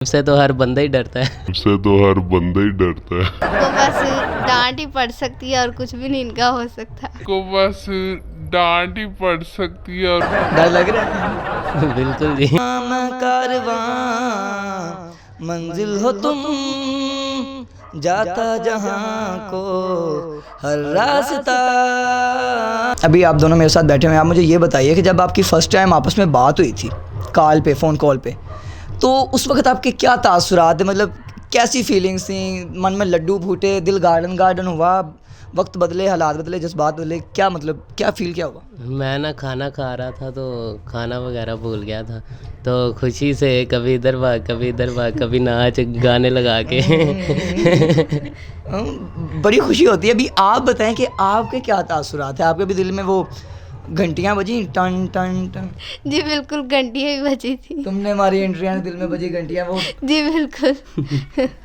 उससे तो हर बंदा ही डरता है। उससे तो हर बंदा ही डरता है। को बस डांट ही पड़ सकती है और कुछ भी नहीं इनका हो सकता। को बस डांट ही पड़ सकती है और डर लग रहा है। बिल्कुल जी। कारवां मंजिल हो तुम, जाता जहां को हर रास्ता। अभी आप दोनों मेरे साथ बैठे हुए हैं, आप मुझे ये बताइए कि जब आपकी फ़र्स्ट टाइम आपस में बात हुई थी कॉल पे, फ़ोन कॉल पे, तो उस वक्त आपके क्या तासुरात थे? मतलब कैसी फीलिंग्स थी? मन में लड्डू फूटे, दिल गार्डन गार्डन हुआ, वक्त बदले, हालात बदले, जज्बात बदले, क्या मतलब क्या फ़ील क्या हुआ? मैं ना खाना खा रहा था तो खाना वगैरह भूल गया था, तो खुशी से कभी इधर भाग कभी इधर भाग, कभी नाच गाने लगा के बड़ी खुशी होती है। अभी आप बताएं कि आपके क्या तासुरात हैं? आपके भी दिल में वो घंटियाँ बजी टन टन टन? जी बिल्कुल, घंटियाँ भी बजी थी। तुमने हमारी एंट्रियाँ दिल में बजी घंटियाँ, वो जी बिल्कुल।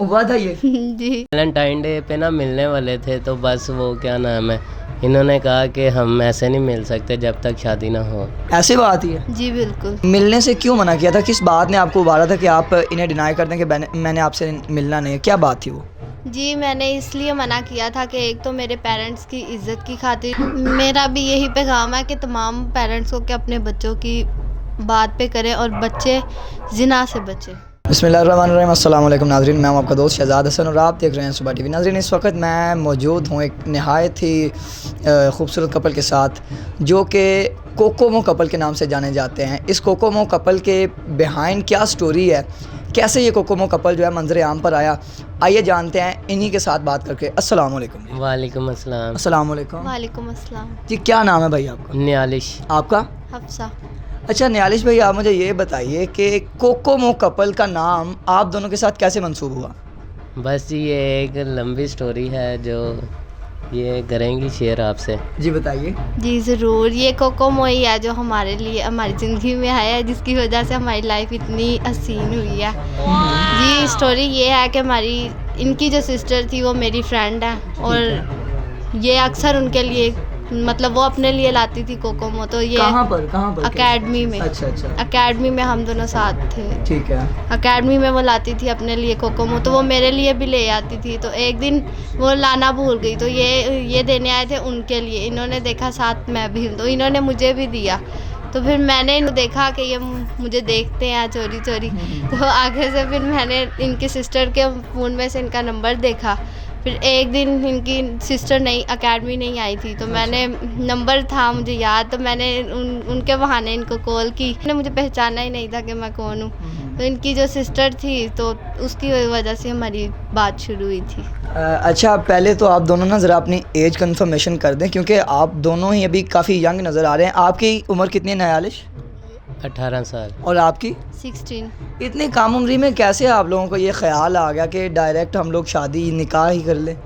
हुआ था ये? जी वैलेंटाइन डे पे ना मिलने वाले थे, तो बस वो क्या नाम है, इन्होंने कहा कि हम ऐसे नहीं मिल सकते जब तक शादी ना हो। ऐसी बात ही है? जी बिल्कुल। मिलने से क्यों मना किया था? किस बात ने आपको उबारा था कि आप इन्हें डिनाई कर दें कि मैंने आपसे मिलना नहीं है? क्या बात थी वो? जी मैंने इसलिए मना किया था कि एक तो मेरे पेरेंट्स की इज़्ज़त की खातिर, मेरा भी यही पैगाम है कि तमाम पेरेंट्स को कि अपने बच्चों की बात पे करें और बच्चे ज़िना से बचें। बिस्मिल्लाहिर्रहमानिर्रहीम, अस्सलाम वालेकुम नाज़रीन, मैं हूं आपका दोस्त शहजाद हसन और आप देख रहे हैं सुबह टीवी। नाज़रीन, इस वक्त मैं मौजूद हूं एक नहायत ही खूबसूरत कपल के साथ, जो कि कोकोमो कपल के नाम से जाने जाते हैं। इस कोकोमो कपल के बिहाइंड क्या स्टोरी है, कैसे ये कोकोमो कपल जो है मंजर आम पर आया, आइए जानते हैं इन्हीं के साथ बात करके। अस्सलाम वालेकुम। वालेकुम अस्सलाम। अस्सलाम वालेकुम वालेकुम अस्सलाम। जी, क्या नाम है भाई आपका? न्यालिश। आपका? हफ्सा। अच्छा न्यालिश भाई, आप मुझे ये बताइए कि कोकोमो कपल का नाम आप दोनों के साथ कैसे मंसूब हुआ? बस ये एक लंबी स्टोरी है जो ये करेंगी शेयर आपसे। जी बताइए। जी ज़रूर, ये कोकोमो ही है जो हमारे लिए हमारी ज़िंदगी में आया है, जिसकी वजह से हमारी लाइफ इतनी हसीन हुई है। जी स्टोरी ये है कि हमारी इनकी जो सिस्टर थी वो मेरी फ्रेंड है, और ये अक्सर उनके लिए मतलब वो अपने लिए लाती थी कोकोमो। तो ये कहाँ पर? अकेडमी में। अच्छा अच्छा, अकेडमी में हम दोनों साथ थे। ठीक है। अकेडमी में वो लाती थी अपने लिए कोकोमो, तो वो मेरे लिए भी ले आती थी। तो एक दिन वो लाना भूल गई, तो ये देने आए थे उनके लिए। इन्होंने देखा साथ मैं भी हूँ, तो इन्होंने मुझे भी दिया। तो फिर मैंने देखा कि ये मुझे देखते हैं चोरी चोरी, तो आगे से फिर मैंने इनकी सिस्टर के फ़ोन में से इनका नंबर देखा। फिर एक दिन इनकी सिस्टर अकेडमी नहीं आई थी, तो मैंने नंबर था मुझे याद, तो मैंने उनके बहाने इनको कॉल की। उन्होंने मुझे पहचाना ही नहीं था कि मैं कौन हूँ। तो इनकी जो सिस्टर थी तो उसकी वजह से हमारी बात शुरू हुई थी। अच्छा, पहले तो आप दोनों ना ज़रा अपनी एज कंफर्मेशन कर दें, क्योंकि आप दोनों ही अभी काफ़ी यंग नज़र आ रहे हैं। आपकी उम्र कितनी है न्यालिश? 18 साल। और आपकी? 16। इतनी कम उम्री में कैसे आप लोगों को ये ख्याल आ गया कि डायरेक्ट हम लोग शादी निकाह ही कर लें?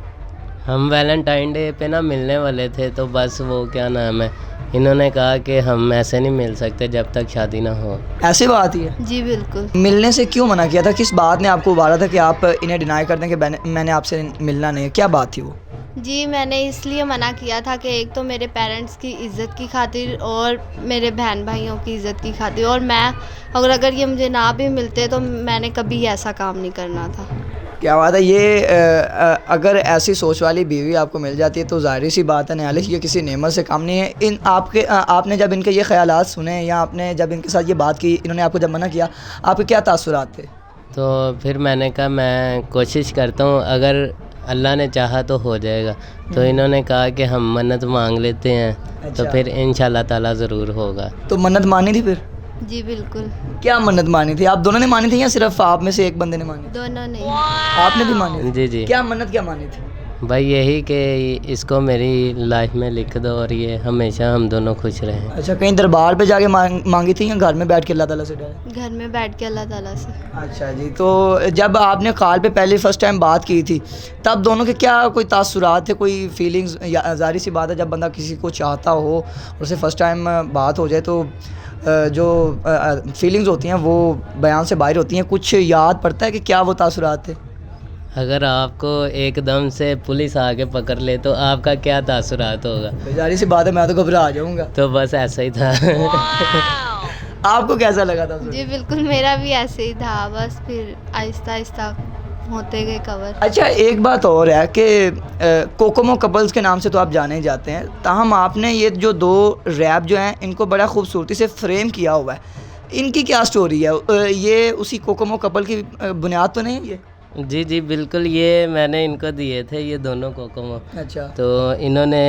हम वैलेंटाइन डे पे ना मिलने वाले थे, तो बस वो क्या नाम है, इन्होंने कहा कि हम ऐसे नहीं मिल सकते जब तक शादी ना हो। ऐसी बात ही है? जी बिल्कुल। मिलने से क्यों मना किया था? किस बात ने आपको उबारा था कि आप इन्हें डिनाई कर दें कि मैंने आपसे मिलना नहीं है? क्या बात थी वो? जी मैंने इसलिए मना किया था कि एक तो मेरे पेरेंट्स की इज़्ज़त की खातिर और मेरे बहन भाइयों की इज़्ज़त की खातिर, और मैं अगर ये मुझे ना भी मिलते तो मैंने कभी ऐसा काम नहीं करना था। क्या बात है। ये अगर ऐसी सोच वाली बीवी आपको मिल जाती है तो ज़ाहिर सी बात है न्यालिश, ये किसी नेमत से कम नहीं है। आपने जब इनके ये ख्यालात सुने या आपने जब इनके साथ ये बात की, इन्होंने आपको जब मना किया, आपके क्या तासुरात थे? तो फिर मैंने कहा मैं कोशिश करता हूँ, अगर अल्लाह ने चाहा तो हो जाएगा। तो इन्होंने कहा कि हम मन्नत मांग लेते हैं, अच्छा। तो फिर इंशाल्लाह ताला ज़रूर होगा। तो मन्नत मानी थी फिर? जी बिल्कुल। क्या मन्नत मानी थी? आप दोनों ने मानी थी या सिर्फ आप में से एक बंदे ने मानी? दोनों नहीं। आपने भी मानी थी? जी जी। क्या मन्नत क्या मानी थी? भाई यही कि इसको मेरी लाइफ में लिख दो और ये हमेशा हम दोनों खुश रहें। अच्छा, कहीं दरबार पे जाके मांगी थी या घर में बैठ के अल्लाह ताला से डायरेक्ट? घर में बैठ के अल्लाह ताला से। अच्छा जी। तो जब आपने कॉल पे पहले फर्स्ट टाइम बात की थी, तब दोनों के क्या कोई तासुरात थे, कोई फीलिंग्स? या ज़ाहिर सी बात है जब बंदा किसी को चाहता हो और उससे फ़र्स्ट टाइम बात हो जाए तो जो फीलिंग्स होती हैं वो बयान से बाहर होती हैं। कुछ याद पड़ता है कि क्या वो तासुरात थे? अगर आपको एकदम से पुलिस आके पकड़ ले तो आपका क्या तासुरात होगा? ज़ाहिर सी बात है मैं तो घबरा जाऊँगा। तो बस ऐसा ही था। आपको कैसा लगा था जी बिल्कुल, मेरा भी ऐसे ही था, बस फिर आहिस्ता आहिस्ता होते गए कवर। अच्छा, एक बात और है कि कोकोमो कपल्स के नाम से तो आप जाने ही जाते हैं, ताहम आपने ये जो 2 रैप जो हैं इनको बड़ा खूबसूरती से फ्रेम किया हुआ है, इनकी क्या स्टोरी है? ये उसी कोकोमो कपल की बुनियाद तो नहीं है ये? जी जी बिल्कुल, ये मैंने इनको दिए थे ये दोनों कोकोमो। अच्छा, तो इन्होंने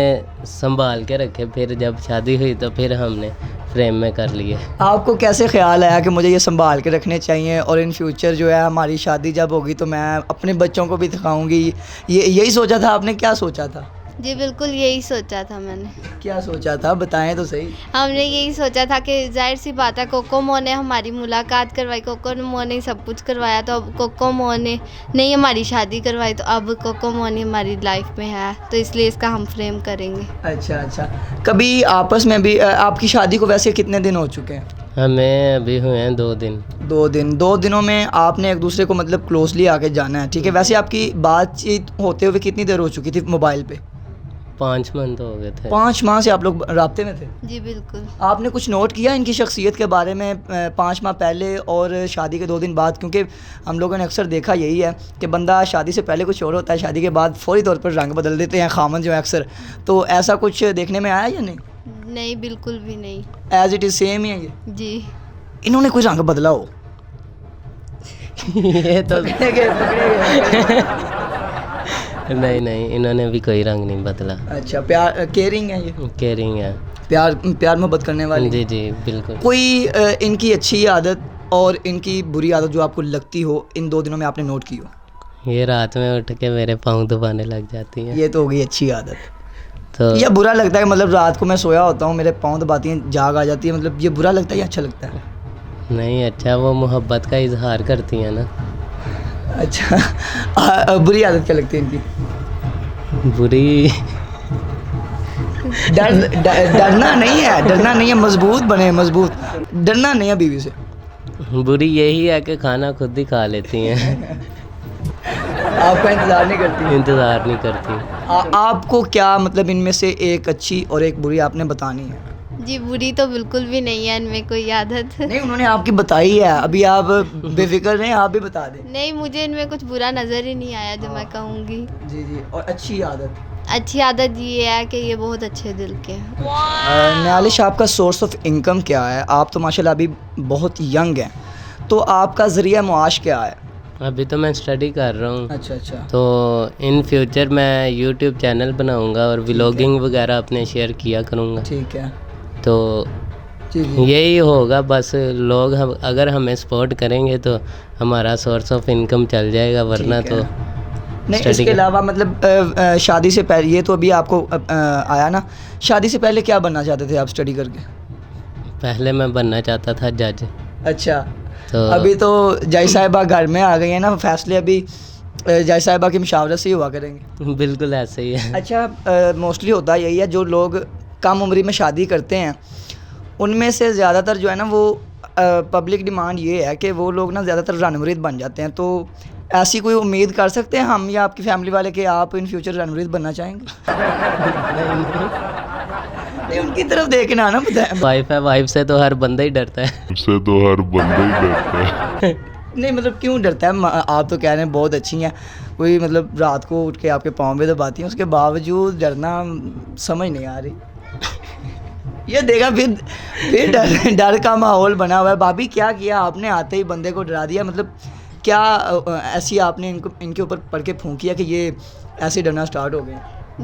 संभाल के रखे, फिर जब शादी हुई तो फिर हमने फ्रेम में कर लिए। आपको कैसे ख्याल आया कि मुझे ये संभाल के रखने चाहिए और इन फ्यूचर जो है हमारी शादी जब होगी तो मैं अपने बच्चों को भी दिखाऊंगी? यही सोचा था आपने? क्या सोचा था? जी बिल्कुल, यही सोचा था मैंने। क्या सोचा था, बताएं तो सही। हमने यही सोचा था कि जाहिर सी बात है, कोकोमो ने हमारी मुलाकात करवाई, कोकोमो ने सब कुछ करवाया, तो अब कोकोमो ने नहीं हमारी शादी करवाई, तो अब कोकोमो ने हमारी लाइफ में है, तो इसलिए इसका हम फ्रेम करेंगे। अच्छा, कभी आपस में भी आपकी शादी को वैसे कितने दिन हो चुके हैं? हमें अभी हुए हैं 2 दिन। 2 दिनों में आपने एक दूसरे को मतलब क्लोजली आके जाना है, ठीक है? वैसे आपकी बातचीत होते हुए कितनी देर हो चुकी थी मोबाइल पे? 5 मंथ हो गए थे। 5 माह से आप लोग राब्ते में थे? जी बिल्कुल। आपने कुछ नोट किया इनकी शख्सियत के बारे में 5 माह पहले और शादी के 2 दिन बाद? क्योंकि हम लोगों ने अक्सर देखा यही है कि बंदा शादी से पहले कुछ और होता है, शादी के बाद फौरी तौर पर रंग बदल देते हैं खामन जो है अक्सर। तो ऐसा कुछ देखने में आया या नहीं? नहीं, बिल्कुल भी नहीं। एज इट इज़ सेम ही है ये? जी। इन्होंने कोई रंग बदला हो? ये तो पकड़े गए। नहीं, इन्होंने भी कोई रंग नहीं बदला। अच्छा, प्यार केयरिंग है ये? केयरिंग है। प्यार मोहब्बत करने वाली? जी जी बिल्कुल। कोई इनकी अच्छी आदत और इनकी बुरी आदत जो आपको लगती हो इन 2 दिनों में आपने नोट की हो? ये रात में उठ के मेरे पाँव दबाने लग जाती हैं। ये तो हो गई अच्छी आदत। तो ये बुरा लगता है कि मतलब रात को मैं सोया होता हूँ, मेरे पाँव दबाती हैं, जाग आ जाती है, मतलब ये बुरा लगता है या अच्छा लगता है? नहीं, अच्छा, वो मोहब्बत का इजहार करती हैं ना। अच्छा, बुरी आदत क्या लगती है इनकी? बुरी डरना नहीं है, मजबूत बने, मजबूत। डरना नहीं है बीवी से। बुरी यही है कि खाना खुद ही खा लेती हैं। आपका इंतज़ार नहीं करती? इंतज़ार नहीं करती। आपको क्या मतलब इनमें से एक अच्छी और एक बुरी आपने बतानी है? जी, बुरी तो बिल्कुल भी नहीं है इनमें कोई आदत। नहीं, उन्होंने आपकी बताई है, अभी आप बेफिक्र रहें, आप भी बता दें। नहीं, मुझे इनमें कुछ बुरा नज़र ही नहीं आया जो मैं कहूँगी। जी, और अच्छी आदत ये है कि ये बहुत अच्छे दिल के हैं। न्यालिश, आपका सोर्स ऑफ इनकम क्या है? आप तो माशाल्लाह अभी बहुत यंग हैं, तो आपका ज़रिया मुआश क्या है? अभी तो मैं स्टडी कर रहा हूँ। अच्छा। तो इन फ्यूचर मैं यूट्यूब चैनल बनाऊँगा और व्लॉगिंग वगैरह अपने शेयर किया करूँगा। ठीक है। तो जी। यही होगा बस। लोग अगर हमें सपोर्ट करेंगे तो हमारा सोर्स ऑफ इनकम चल जाएगा, वरना तो नहीं। इसके अलावा मतलब शादी से पहले, ये तो अभी आपको आया ना, शादी से पहले क्या बनना चाहते थे आप स्टडी करके? पहले मैं बनना चाहता था जज। अच्छा, तो अभी तो जज साहिबा घर में आ गई है ना, फैसले अभी जज साहिबा की मशावरत से ही हुआ करेंगे। बिल्कुल ऐसे ही है। अच्छा, मोस्टली होता यही है, जो लोग कम उम्री में शादी करते हैं उनमें से ज़्यादातर जो है ना वो पब्लिक डिमांड ये है कि वो लोग ना ज़्यादातर रनमुरीद बन जाते हैं। तो ऐसी कोई उम्मीद कर सकते हैं हम या आपकी फैमिली वाले कि आप इन फ्यूचर रनमुरीद बनना चाहेंगे? नहीं, उनकी तरफ देखना ना, बताएं। वाइफ है, वाइफ से तो हर बंदा ही डरता है। नहीं, मतलब क्यों डरता है? आप तो कह रहे हैं बहुत अच्छी हैं, कोई मतलब रात को उठ के आपके पाँव में दबाती हैं, उसके बावजूद डरना समझ नहीं आ रही। ये देखा, फिर डर का माहौल बना हुआ है। भाभी, क्या किया आपने? आते ही बंदे को डरा दिया, मतलब क्या ऐसी आपने इनके ऊपर पढ़ के फूंकिया कि ये ऐसे डरना स्टार्ट हो गए?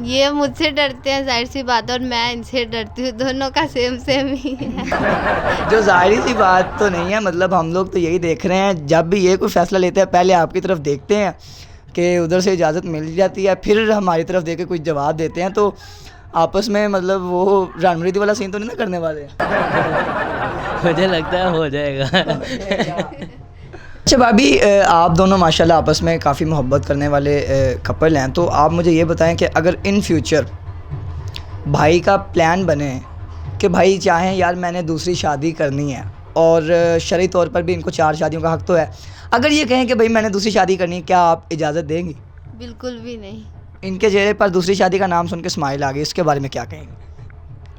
ये मुझसे डरते हैं, जाहिर सी बात है, और मैं इनसे डरती हूँ, दोनों का सेम ही है। जो जाहिर सी बात तो नहीं है, मतलब हम लोग तो यही देख रहे हैं, जब भी ये कोई फैसला लेते हैं पहले आपकी तरफ देखते हैं कि उधर से इजाज़त मिल जाती है, फिर हमारी तरफ देख के कुछ जवाब देते हैं। तो आपस में मतलब वो रणमरीदी वाला सीन तो नहीं ना करने वाले? मुझे लगता है हो जाएगा। अच्छा भाभी, आप दोनों माशाल्लाह आपस में काफ़ी मोहब्बत करने वाले कपल हैं, तो आप मुझे ये बताएं कि अगर इन फ्यूचर भाई का प्लान बने कि भाई चाहें यार मैंने दूसरी शादी करनी है और शरई तौर पर भी इनको 4 शादियों का हक़ तो है, अगर ये कहें कि भाई मैंने दूसरी शादी करनी है, क्या आप इजाज़त देंगी? बिल्कुल भी नहीं। इनके चेहरे पर दूसरी शादी का नाम सुन के स्माइल आ गई, इसके बारे में क्या कहेंगे?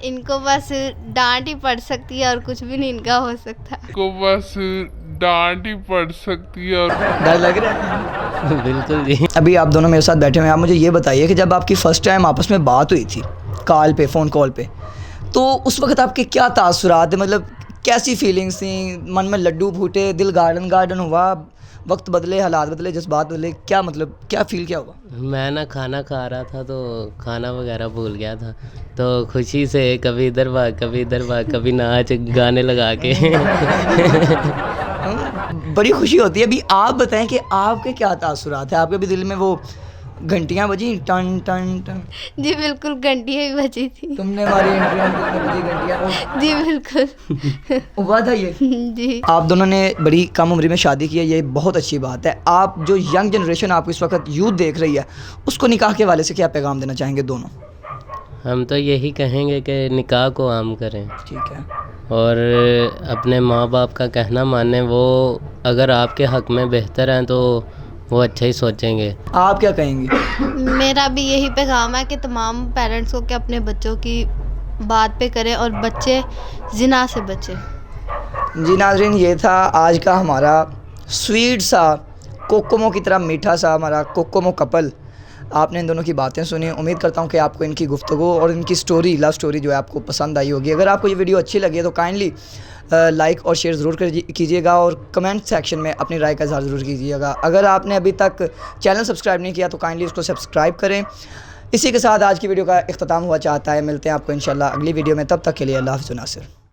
इनको बस डांट ही पड़ सकती है और कुछ भी नहीं इनका हो सकता। को बस डांट ही पड़ सकती है और डर लग रहा है? बिल्कुल जी। अभी आप दोनों मेरे साथ बैठे हुए हैं, आप मुझे ये बताइए कि जब आपकी फ़र्स्ट टाइम आपस में बात हुई थी कॉल पे, फ़ोन कॉल पे, तो उस वक्त आपके क्या तासुरात थे? मतलब कैसी फीलिंग्स थी? मन में लड्डू फूटे, दिल गार्डन गार्डन हुआ, वक्त बदले, हालात बदले, जज्बात बदले, क्या मतलब क्या फ़ील क्या हुआ? मैं ना खाना खा रहा था तो खाना वगैरह भूल गया था, तो खुशी से कभी इधर भाग कभी इधर भाग, कभी नाच गाने लगा के बड़ी खुशी होती है। अभी आप बताएं कि आपके क्या तासुरात हैं? आपके भी दिल में वो घंटियाँ बजी टन टन टन? जी बिल्कुल, घंटियाँ भी बजी थी। तुमने हमारी एंट्री में कितनी बजी घंटियाँ? जी बिल्कुल। हुआ था ये? जी। आप दोनों ने बड़ी कम उम्र में शादी की है, ये बहुत अच्छी बात है। आप जो यंग जनरेशन आपको इस वक्त यूथ देख रही है, उसको निकाह के हवाले से क्या पैगाम देना चाहेंगे दोनों? हम तो यही कहेंगे कि निकाह को आम करें ठीक है। और अपने माँ बाप का कहना माने। वो अगर आपके हक़ में बेहतर हैं तो वो अच्छा ही सोचेंगे। आप क्या कहेंगे? मेरा भी यही पैगाम है कि तमाम पेरेंट्स को कि अपने बच्चों की बात पे करें और बच्चे जिना से बचें। जी नाज़रीन, ये था आज का हमारा स्वीट सा कोकोमो की तरह मीठा सा हमारा कोकोमो कपल। आपने इन दोनों की बातें सुनी। उम्मीद करता हूँ कि आपको इनकी गुफ्तगू और इनकी स्टोरी, लव स्टोरी जो है आपको पसंद आई होगी। अगर आपको ये वीडियो अच्छी लगी है तो काइंडली लाइक और शेयर ज़रूर कीजिएगा और कमेंट सेक्शन में अपनी राय का इज़हार ज़रूर कीजिएगा। अगर आपने अभी तक चैनल सब्सक्राइब नहीं किया तो काइंडली उसको सब्सक्राइब करें। इसी के साथ आज की वीडियो का इख्तिताम हुआ चाहता है। मिलते हैं आपको इंशाल्लाह अगली वीडियो में, तब तक के लिए अल्लाह हाफ़िज़ नासिर।